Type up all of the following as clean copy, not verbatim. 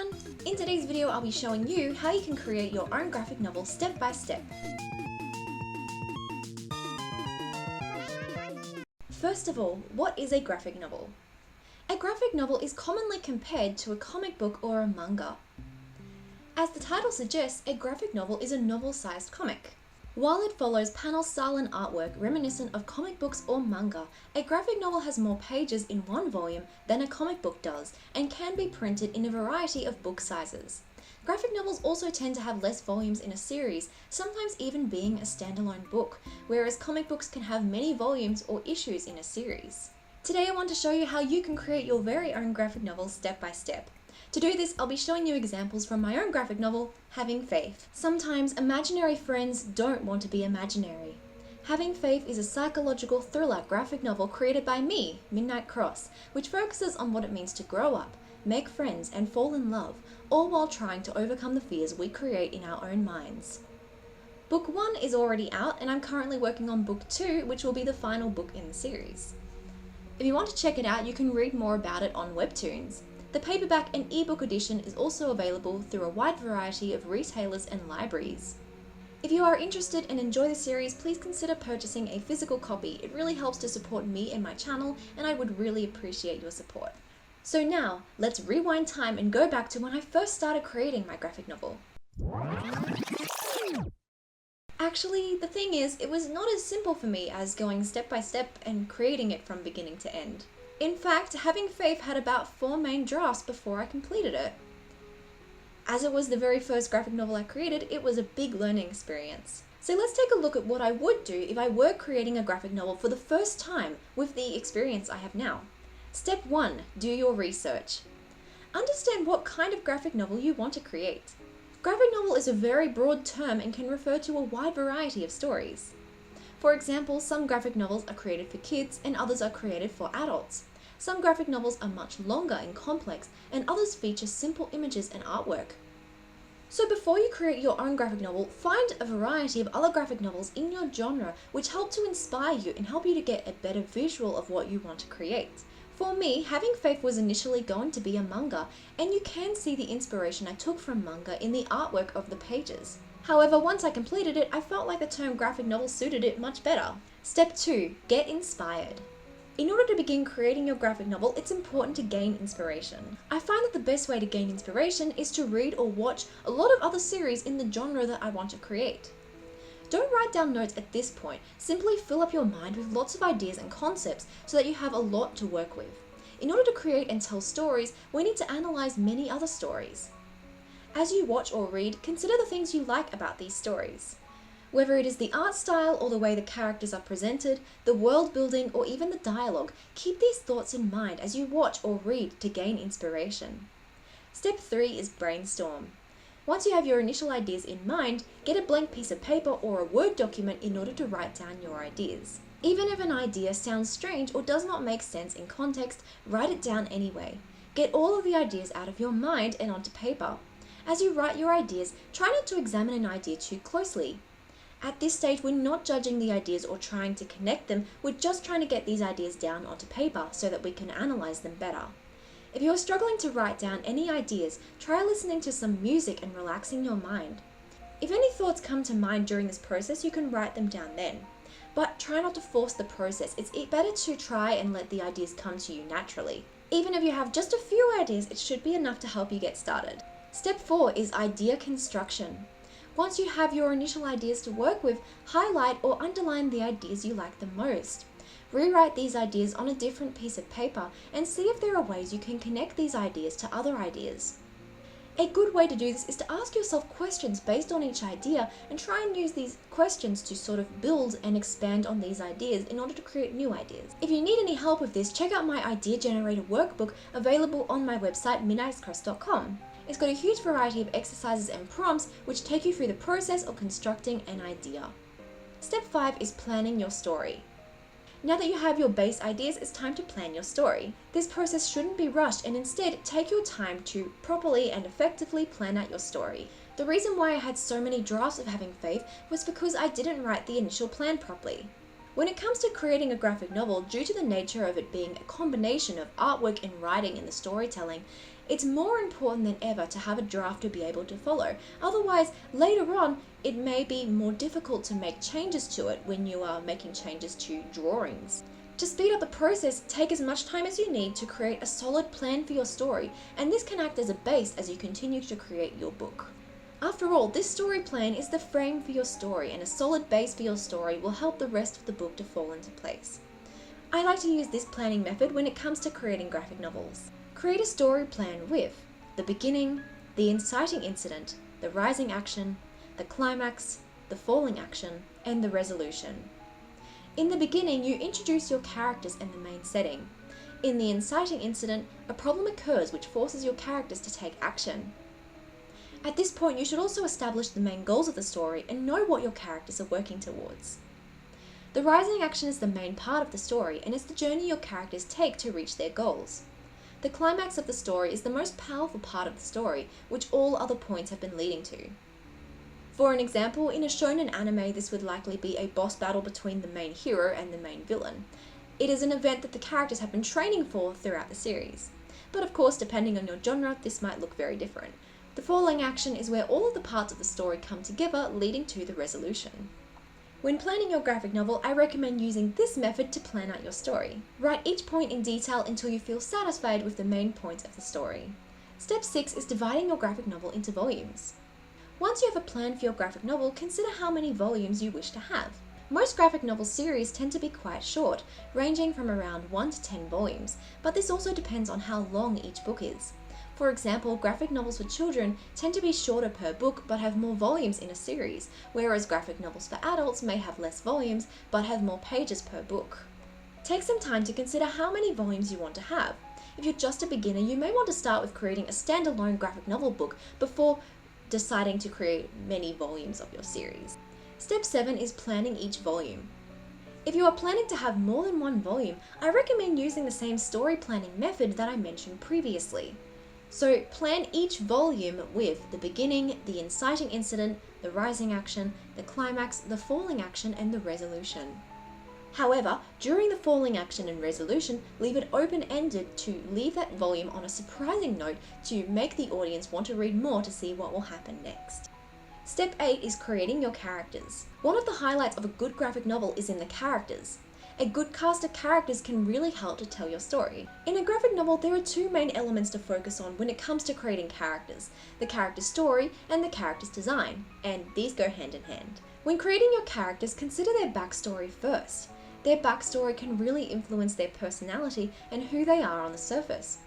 everyone! In today's video I'll be showing you how you can create your own graphic novel step by step. First of all, what is a graphic novel? A graphic novel is commonly compared to a comic book or a manga. As the title suggests, a graphic novel is a novel-sized comic. While it follows panel style and artwork reminiscent of comic books or manga, a graphic novel has more pages in one volume than a comic book does and can be printed in a variety of book sizes. Graphic novels also tend to have less volumes in a series, sometimes even being a standalone book, whereas comic books can have many volumes or issues in a series. Today I want to show you how you can create your very own graphic novel step by step. To do this, I'll be showing you examples from my own graphic novel, Having Faith. Sometimes imaginary friends don't want to be imaginary. Having Faith is a psychological thriller graphic novel created by me, Midnight Cross, which focuses on what it means to grow up, make friends, and fall in love, all while trying to overcome the fears we create in our own minds. Book 1 is already out, and I'm currently working on Book 2, which will be the final book in the series. If you want to check it out, you can read more about it on Webtoons. The paperback and ebook edition is also available through a wide variety of retailers and libraries. If you are interested and enjoy the series, please consider purchasing a physical copy. It really helps to support me and my channel, and I would really appreciate your support. So now, let's rewind time and go back to when I first started creating my graphic novel. Actually, the thing is, it was not as simple for me as going step by step and creating it from beginning to end. In fact, Having Faith had about 4 main drafts before I completed it. As it was the very first graphic novel I created, it was a big learning experience. So let's take a look at what I would do if I were creating a graphic novel for the first time with the experience I have now. Step 1. Do your research. Understand what kind of graphic novel you want to create. Graphic novel is a very broad term and can refer to a wide variety of stories. For example, some graphic novels are created for kids and others are created for adults. Some graphic novels are much longer and complex, and others feature simple images and artwork. So before you create your own graphic novel, find a variety of other graphic novels in your genre which help to inspire you and help you to get a better visual of what you want to create. For me, Having Faith was initially going to be a manga, and you can see the inspiration I took from manga in the artwork of the pages. However, once I completed it, I felt like the term graphic novel suited it much better. Step 2. Get inspired. In order to begin creating your graphic novel, it's important to gain inspiration. I find that the best way to gain inspiration is to read or watch a lot of other series in the genre that I want to create. Don't write down notes at this point, simply fill up your mind with lots of ideas and concepts so that you have a lot to work with. In order to create and tell stories, we need to analyze many other stories. As you watch or read, consider the things you like about these stories. Whether it is the art style or the way the characters are presented, the world building, or even the dialogue, keep these thoughts in mind as you watch or read to gain inspiration. Step 3 is brainstorm. Once you have your initial ideas in mind, get a blank piece of paper or a Word document in order to write down your ideas. Even if an idea sounds strange or does not make sense in context, write it down anyway. Get all of the ideas out of your mind and onto paper. As you write your ideas, try not to examine an idea too closely. At this stage, we're not judging the ideas or trying to connect them, we're just trying to get these ideas down onto paper so that we can analyze them better. If you're struggling to write down any ideas, try listening to some music and relaxing your mind. If any thoughts come to mind during this process, you can write them down then. But try not to force the process. It's better to try and let the ideas come to you naturally. Even if you have just a few ideas, it should be enough to help you get started. Step 4 is idea construction. Once you have your initial ideas to work with, highlight or underline the ideas you like the most. Rewrite these ideas on a different piece of paper and see if there are ways you can connect these ideas to other ideas. A good way to do this is to ask yourself questions based on each idea and try and use these questions to sort of build and expand on these ideas in order to create new ideas. If you need any help with this, check out my idea generator workbook available on my website midnightcross.com. It's got a huge variety of exercises and prompts which take you through the process of constructing an idea. Step 5 is planning your story. Now that you have your base ideas, it's time to plan your story. This process shouldn't be rushed, and instead take your time to properly and effectively plan out your story. The reason why I had so many drafts of Having Faith was because I didn't write the initial plan properly. When it comes to creating a graphic novel, due to the nature of it being a combination of artwork and writing in the storytelling, It's more important than ever to have a draft to be able to follow. Otherwise, later on, it may be more difficult to make changes to it when you are making changes to drawings. To speed up the process, take as much time as you need to create a solid plan for your story, and this can act as a base as you continue to create your book. After all, this story plan is the frame for your story, and a solid base for your story will help the rest of the book to fall into place. I like to use this planning method when it comes to creating graphic novels. Create a story plan with the beginning, the inciting incident, the rising action, the climax, the falling action, and the resolution. In the beginning, you introduce your characters and the main setting. In the inciting incident, a problem occurs which forces your characters to take action. At this point, you should also establish the main goals of the story and know what your characters are working towards. The rising action is the main part of the story, and it's the journey your characters take to reach their goals. The climax of the story is the most powerful part of the story, which all other points have been leading to. For an example, in a shonen anime, this would likely be a boss battle between the main hero and the main villain. It is an event that the characters have been training for throughout the series. But of course, depending on your genre, this might look very different. The falling action is where all of the parts of the story come together, leading to the resolution. When planning your graphic novel, I recommend using this method to plan out your story. Write each point in detail until you feel satisfied with the main points of the story. Step 6 is dividing your graphic novel into volumes. Once you have a plan for your graphic novel, consider how many volumes you wish to have. Most graphic novel series tend to be quite short, ranging from around 1 to 10 volumes, but this also depends on how long each book is. For example, graphic novels for children tend to be shorter per book but have more volumes in a series, whereas graphic novels for adults may have less volumes but have more pages per book. Take some time to consider how many volumes you want to have. If you're just a beginner, you may want to start with creating a standalone graphic novel book before deciding to create many volumes of your series. Step 7 is planning each volume. If you are planning to have more than one volume, I recommend using the same story planning method that I mentioned previously. So plan each volume with the beginning, the inciting incident, the rising action, the climax, the falling action, and the resolution. However, during the falling action and resolution, leave it open-ended to leave that volume on a surprising note to make the audience want to read more to see what will happen next. Step 8 is creating your characters. One of the highlights of a good graphic novel is in the characters. A good cast of characters can really help to tell your story. In a graphic novel, there are two main elements to focus on when it comes to creating characters: the character's story and the character's design, and these go hand in hand. When creating your characters, consider their backstory first. Their backstory can really influence their personality and who they are on the surface.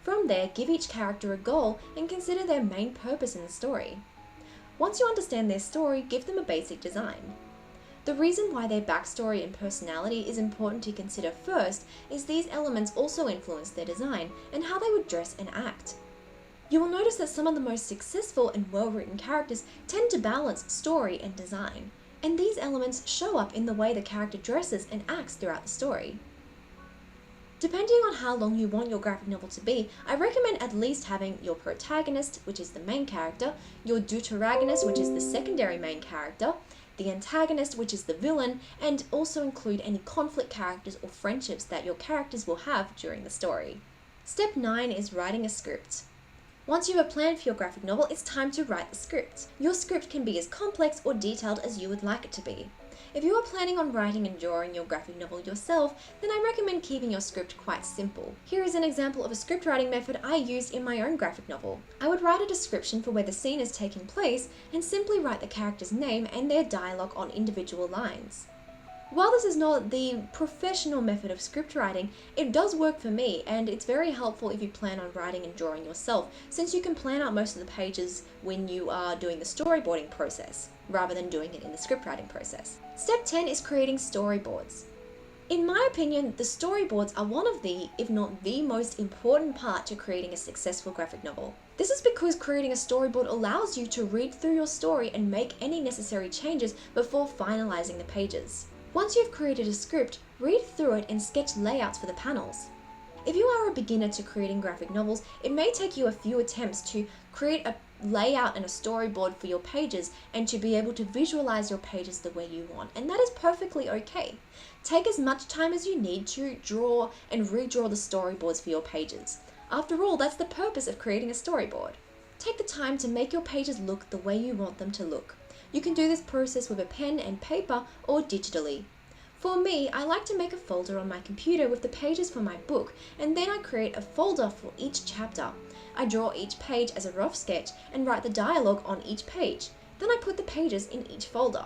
From there, give each character a goal and consider their main purpose in the story. Once you understand their story, give them a basic design. The reason why their backstory and personality is important to consider first is these elements also influence their design and how they would dress and act. You will notice that some of the most successful and well-written characters tend to balance story and design, and these elements show up in the way the character dresses and acts throughout the story. Depending on how long you want your graphic novel to be, I recommend at least having your protagonist, which is the main character, your deuteragonist, which is the secondary main character, the antagonist, which is the villain, and also include any conflict characters or friendships that your characters will have during the story. Step 9 is writing a script. Once you have a plan for your graphic novel, it's time to write the script. Your script can be as complex or detailed as you would like it to be. If you are planning on writing and drawing your graphic novel yourself, then I recommend keeping your script quite simple. Here is an example of a script writing method I used in my own graphic novel. I would write a description for where the scene is taking place and simply write the character's name and their dialogue on individual lines. While this is not the professional method of script writing, it does work for me, and it's very helpful if you plan on writing and drawing yourself, since you can plan out most of the pages when you are doing the storyboarding process, rather than doing it in the script writing process. Step 10 is creating storyboards. In my opinion, the storyboards are one of the, if not the most important part to creating a successful graphic novel. This is because creating a storyboard allows you to read through your story and make any necessary changes before finalizing the pages. Once you've created a script, read through it and sketch layouts for the panels. If you are a beginner to creating graphic novels, it may take you a few attempts to create a layout and a storyboard for your pages and to be able to visualize your pages the way you want, and that is perfectly okay. Take as much time as you need to draw and redraw the storyboards for your pages. After all, that's the purpose of creating a storyboard. Take the time to make your pages look the way you want them to look. You can do this process with a pen and paper or digitally. For me, I like to make a folder on my computer with the pages for my book, and then I create a folder for each chapter. I draw each page as a rough sketch and write the dialogue on each page. Then I put the pages in each folder.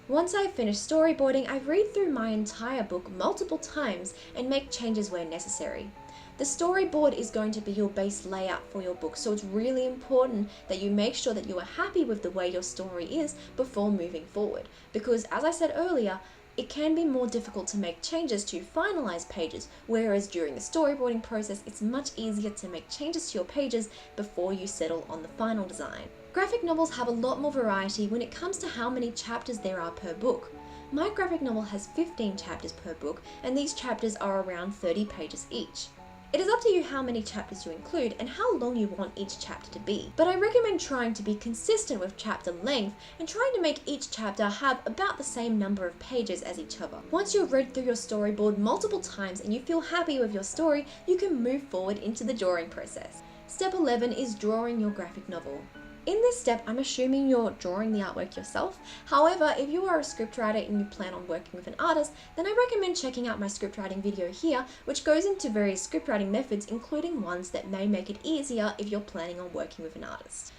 Once I've finished storyboarding, I read through my entire book multiple times and make changes where necessary. The storyboard is going to be your base layout for your book, so it's really important that you make sure that you are happy with the way your story is before moving forward. Because as I said earlier, it can be more difficult to make changes to finalize pages, whereas during the storyboarding process, it's much easier to make changes to your pages before you settle on the final design. Graphic novels have a lot more variety when it comes to how many chapters there are per book. My graphic novel has 15 chapters per book, and these chapters are around 30 pages each. It is up to you how many chapters you include and how long you want each chapter to be, but I recommend trying to be consistent with chapter length and trying to make each chapter have about the same number of pages as each other. Once you've read through your storyboard multiple times and you feel happy with your story, you can move forward into the drawing process. Step 11 is drawing your graphic novel. In this step, I'm assuming you're drawing the artwork yourself. However, if you are a scriptwriter and you plan on working with an artist, then I recommend checking out my scriptwriting video here, which goes into various scriptwriting methods, including ones that may make it easier if you're planning on working with an artist.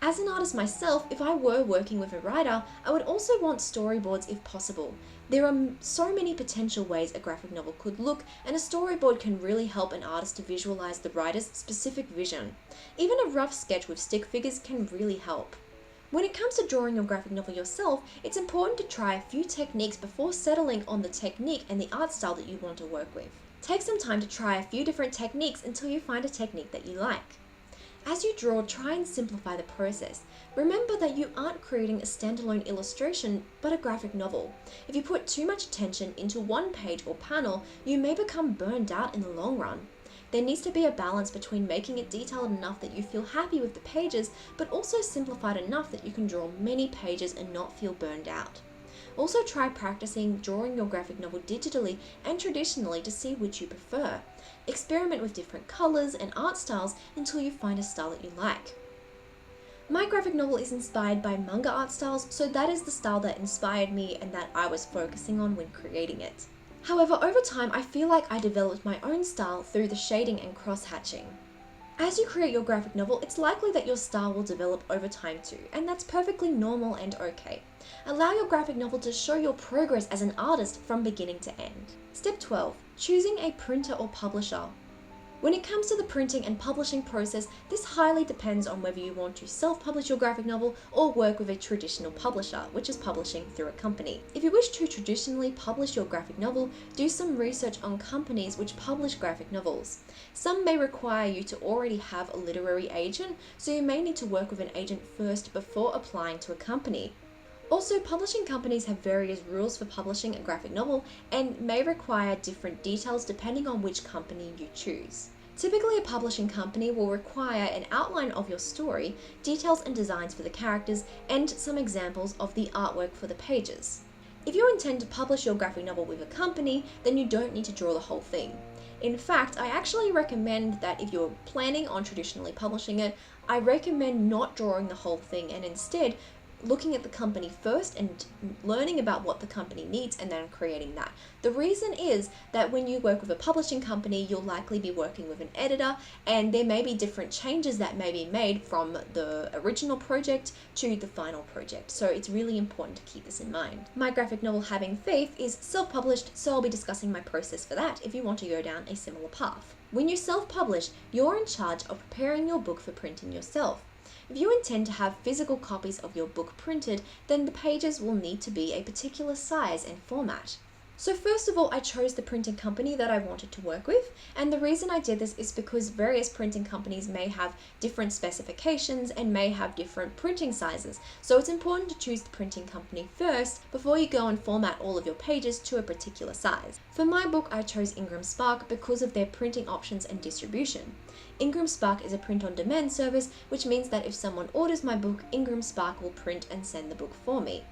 As an artist myself, if I were working with a writer, I would also want storyboards if possible. There are so many potential ways a graphic novel could look, and a storyboard can really help an artist to visualize the writer's specific vision. Even a rough sketch with stick figures can really help. When it comes to drawing your graphic novel yourself, it's important to try a few techniques before settling on the technique and the art style that you want to work with. Take some time to try a few different techniques until you find a technique that you like. As you draw, try and simplify the process. Remember that you aren't creating a standalone illustration, but a graphic novel. If you put too much attention into one page or panel, you may become burned out in the long run. There needs to be a balance between making it detailed enough that you feel happy with the pages, but also simplified enough that you can draw many pages and not feel burned out. Also try practicing drawing your graphic novel digitally and traditionally to see which you prefer. Experiment with different colors and art styles until you find a style that you like. My graphic novel is inspired by manga art styles, so that is the style that inspired me and that I was focusing on when creating it. However, over time I feel like I developed my own style through the shading and cross-hatching. As you create your graphic novel, it's likely that your style will develop over time too, and that's perfectly normal and okay. Allow your graphic novel to show your progress as an artist from beginning to end. Step 12. Choosing a printer or publisher. When it comes to the printing and publishing process, this highly depends on whether you want to self-publish your graphic novel or work with a traditional publisher, which is publishing through a company. If you wish to traditionally publish your graphic novel, do some research on companies which publish graphic novels. Some may require you to already have a literary agent, so you may need to work with an agent first before applying to a company. Also, publishing companies have various rules for publishing a graphic novel and may require different details depending on which company you choose. Typically, a publishing company will require an outline of your story, details and designs for the characters, and some examples of the artwork for the pages. If you intend to publish your graphic novel with a company, then you don't need to draw the whole thing. In fact, I actually recommend that if you're planning on traditionally publishing it, I recommend not drawing the whole thing and instead looking at the company first and learning about what the company needs and then creating that. The reason is that when you work with a publishing company, you'll likely be working with an editor, and there may be different changes that may be made from the original project to the final project. So it's really important to keep this in mind. My graphic novel Having Faith is self-published, so I'll be discussing my process for that if you want to go down a similar path. When you self-publish, you're in charge of preparing your book for printing yourself. If you intend to have physical copies of your book printed, then the pages will need to be a particular size and format. So first of all, I chose the printing company that I wanted to work with, and the reason I did this is because various printing companies may have different specifications and may have different printing sizes, so it's important to choose the printing company first before you go and format all of your pages to a particular size. For my book, I chose Ingram Spark because of their printing options and distribution. Ingram Spark is a print-on-demand service, which means that if someone orders my book, Ingram Spark will print and send the book for me.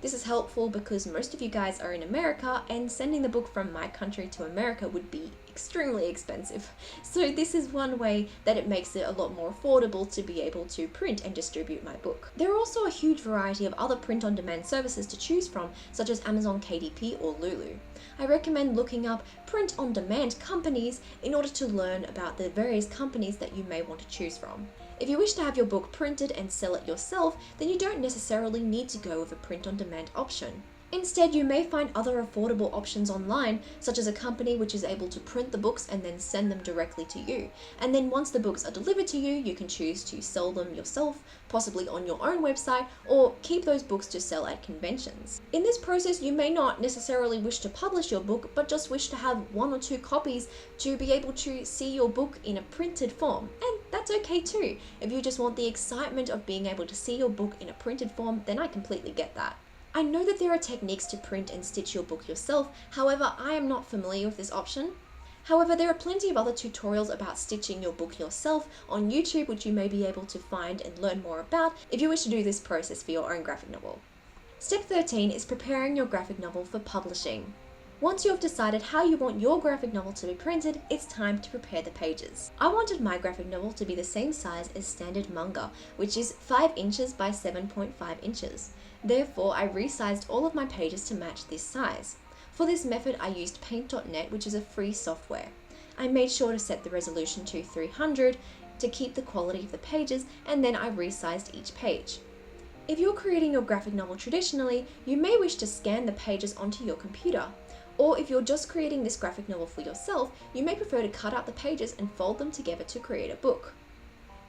This is helpful because most of you guys are in America, and sending the book from my country to America would be extremely expensive. So this is one way that it makes it a lot more affordable to be able to print and distribute my book. There are also a huge variety of other print-on-demand services to choose from, such as Amazon KDP or Lulu. I recommend looking up print-on-demand companies in order to learn about the various companies that you may want to choose from. If you wish to have your book printed and sell it yourself, then you don't necessarily need to go with a print-on-demand option. Instead, you may find other affordable options online, such as a company which is able to print the books and then send them directly to you. And then once the books are delivered to you, you can choose to sell them yourself, possibly on your own website, or keep those books to sell at conventions. In this process, you may not necessarily wish to publish your book, but just wish to have 1 or 2 copies to be able to see your book in a printed form. And that's okay too. If you just want the excitement of being able to see your book in a printed form, then I completely get that. I know that there are techniques to print and stitch your book yourself, however, I am not familiar with this option. However, there are plenty of other tutorials about stitching your book yourself on YouTube, which you may be able to find and learn more about if you wish to do this process for your own graphic novel. Step 13 is preparing your graphic novel for publishing. Once you have decided how you want your graphic novel to be printed, it's time to prepare the pages. I wanted my graphic novel to be the same size as standard manga, which is 5 inches by 7.5 inches. Therefore, I resized all of my pages to match this size. For this method, I used Paint.net, which is a free software. I made sure to set the resolution to 300 to keep the quality of the pages, and then I resized each page. If you're creating your graphic novel traditionally, you may wish to scan the pages onto your computer. Or if you're just creating this graphic novel for yourself, you may prefer to cut out the pages and fold them together to create a book.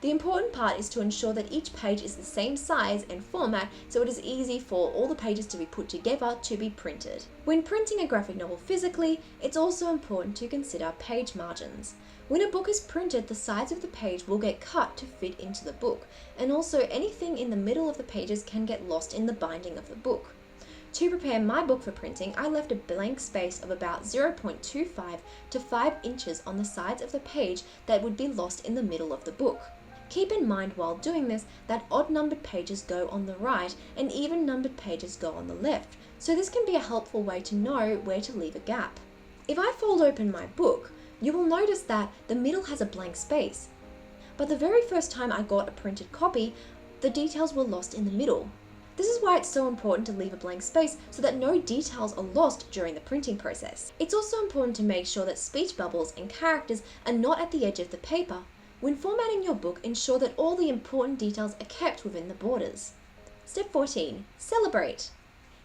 The important part is to ensure that each page is the same size and format, so it is easy for all the pages to be put together to be printed. When printing a graphic novel physically, it's also important to consider page margins. When a book is printed, the sides of the page will get cut to fit into the book, and also anything in the middle of the pages can get lost in the binding of the book. To prepare my book for printing, I left a blank space of about 0.25 to 5 inches on the sides of the page that would be lost in the middle of the book. Keep in mind while doing this that odd numbered pages go on the right and even numbered pages go on the left, so this can be a helpful way to know where to leave a gap. If I fold open my book, you will notice that the middle has a blank space. But the very first time I got a printed copy, the details were lost in the middle. This is why it's so important to leave a blank space so that no details are lost during the printing process. It's also important to make sure that speech bubbles and characters are not at the edge of the paper. When formatting your book, ensure that all the important details are kept within the borders. Step 14. Celebrate.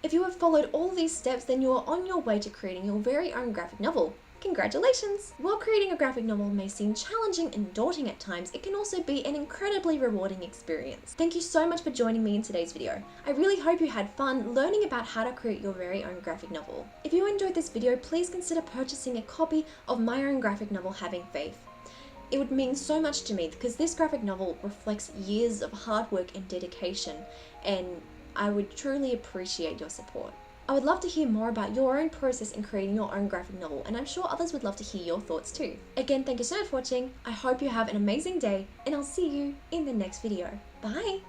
If you have followed all these steps, then you are on your way to creating your very own graphic novel. Congratulations! While creating a graphic novel may seem challenging and daunting at times, it can also be an incredibly rewarding experience. Thank you so much for joining me in today's video. I really hope you had fun learning about how to create your very own graphic novel. If you enjoyed this video, please consider purchasing a copy of my own graphic novel, Having Faith. It would mean so much to me because this graphic novel reflects years of hard work and dedication, and I would truly appreciate your support. I would love to hear more about your own process in creating your own graphic novel, and I'm sure others would love to hear your thoughts too. Again, thank you so much for watching. I hope you have an amazing day, and I'll see you in the next video. Bye!